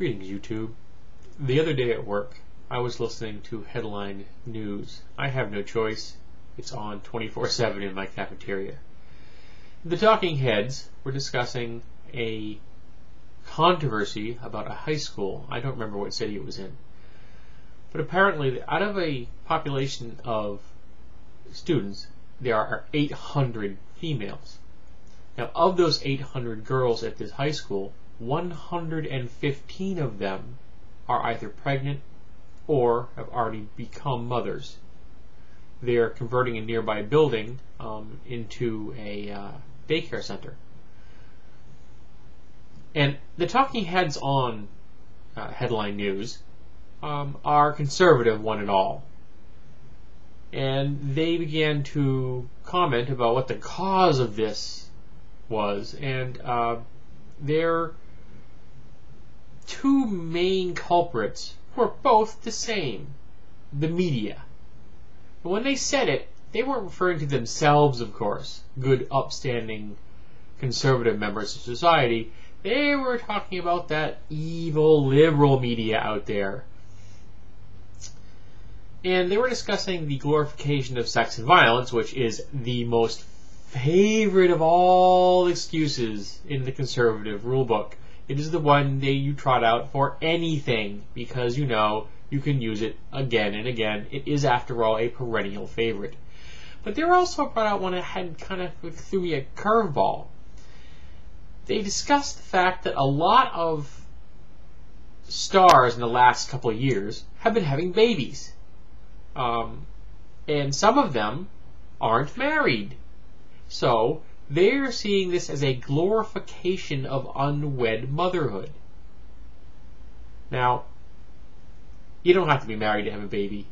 Greetings, YouTube. The other day at work, I was listening to headline news. I have no choice. It's on 24/7 in my cafeteria. The talking heads were discussing a controversy about a high school. I don't remember what city it was in. But apparently, out of a population of students, there are 800 females. Now, of those 800 girls at this high school, 115 of them are either pregnant or have already become mothers. They're converting a nearby building into a daycare center. And the talking heads on headline news are conservative, one and all. And they began to comment about what the cause of this was, and their two main culprits were both the same: the media. But when they said it, they weren't referring to themselves, of course, good, upstanding, conservative members of society. They were talking about that evil liberal media out there. And they were discussing the glorification of sex and violence, which is the most favorite of all excuses in the conservative rulebook. It is the one that you trot out for anything because you know you can use it again and again. It is, after all, a perennial favorite. But they also brought out one that had kind of threw me a curveball. They discussed the fact that a lot of stars in the last couple of years have been having babies. And some of them aren't married. So they're seeing this as a glorification of unwed motherhood. Now, you don't have to be married to have a baby.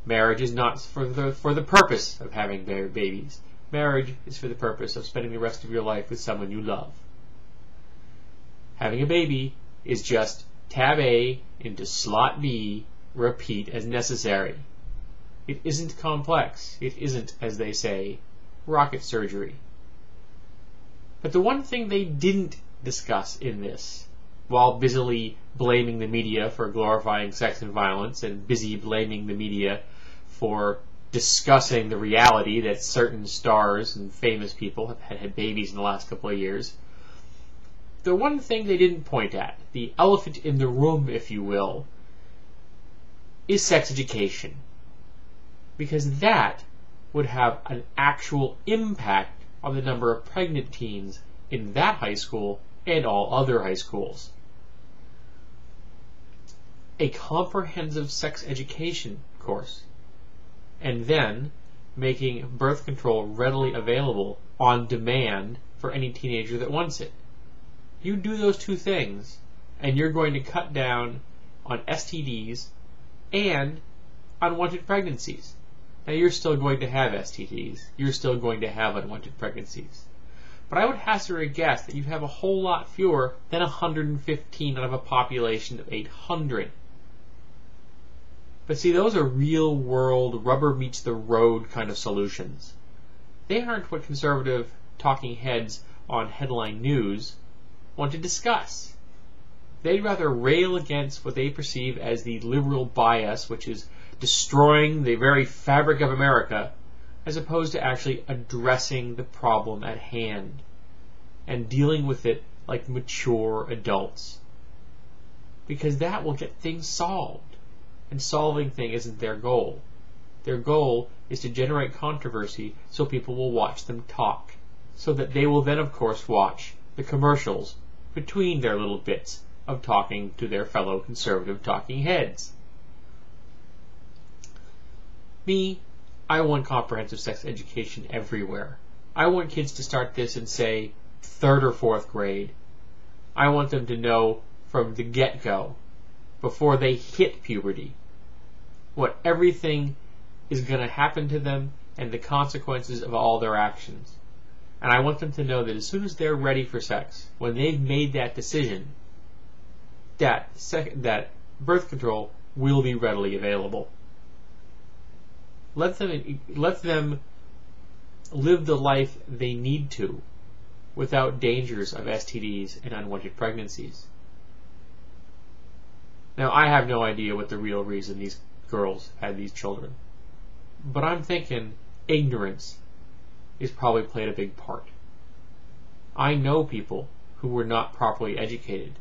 Marriage is not for the purpose of having babies. Marriage is for the purpose of spending the rest of your life with someone you love. Having a baby is just tab A into slot B, repeat as necessary. It isn't complex. It isn't, as they say, rocket surgery. But the one thing they didn't discuss in this, while busily blaming the media for glorifying sex and violence and busy blaming the media for discussing the reality that certain stars and famous people have had babies in the last couple of years, the one thing they didn't point at, the elephant in the room, if you will, is sex education. Because that would have an actual impact on the number of pregnant teens in that high school and all other high schools. A comprehensive sex education course, and then making birth control readily available on demand for any teenager that wants it. You do those two things, and you're going to cut down on STDs and unwanted pregnancies. Now, you're still going to have STDs. You're still going to have unwanted pregnancies. But I would hazard a guess that you have a whole lot fewer than 115 out of a population of 800. But see, those are real-world, rubber-meets-the-road kind of solutions. They aren't what conservative talking heads on headline news want to discuss. They'd rather rail against what they perceive as the liberal bias, which is destroying the very fabric of America, as opposed to actually addressing the problem at hand and dealing with it like mature adults. Because that will get things solved. And solving things isn't their goal. Their goal is to generate controversy so people will watch them talk, so that they will then, of course, watch the commercials between their little bits of talking to their fellow conservative talking heads. Me, I want comprehensive sex education everywhere. I want kids to start this in, say, 3rd or 4th grade. I want them to know from the get-go, before they hit puberty, what everything is going to happen to them and the consequences of all their actions. And I want them to know that as soon as they're ready for sex, when they've made that decision, that birth control will be readily available. Let them live the life they need to without dangers of STDs and unwanted pregnancies. Now, I have no idea what the real reason these girls had these children, but I'm thinking ignorance is probably played a big part. I know people who were not properly educated,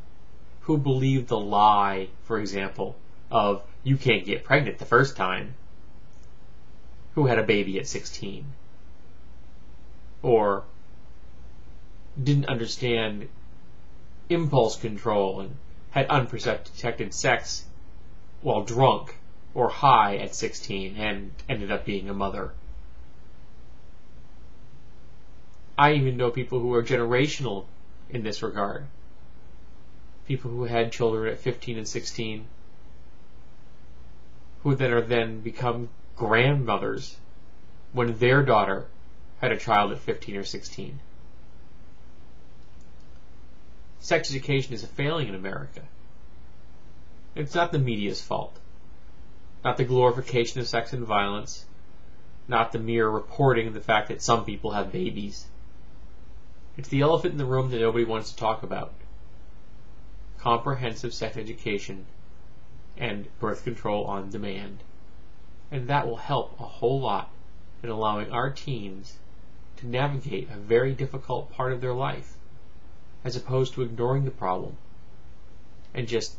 who believed the lie, for example, of you can't get pregnant the first time, who had a baby at 16, or didn't understand impulse control and had unprotected sex while drunk or high at 16 and ended up being a mother. I even know people who are generational in this regard. People who had children at 15 and 16 who then become grandmothers when their daughter had a child at 15 or 16. Sex education is a failing in America. It's not the media's fault. Not the glorification of sex and violence. Not the mere reporting of the fact that some people have babies. It's the elephant in the room that nobody wants to talk about. Comprehensive sex education and birth control on demand. And that will help a whole lot in allowing our teens to navigate a very difficult part of their life, as opposed to ignoring the problem and just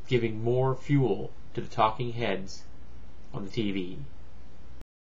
giving more fuel to the talking heads on the TV.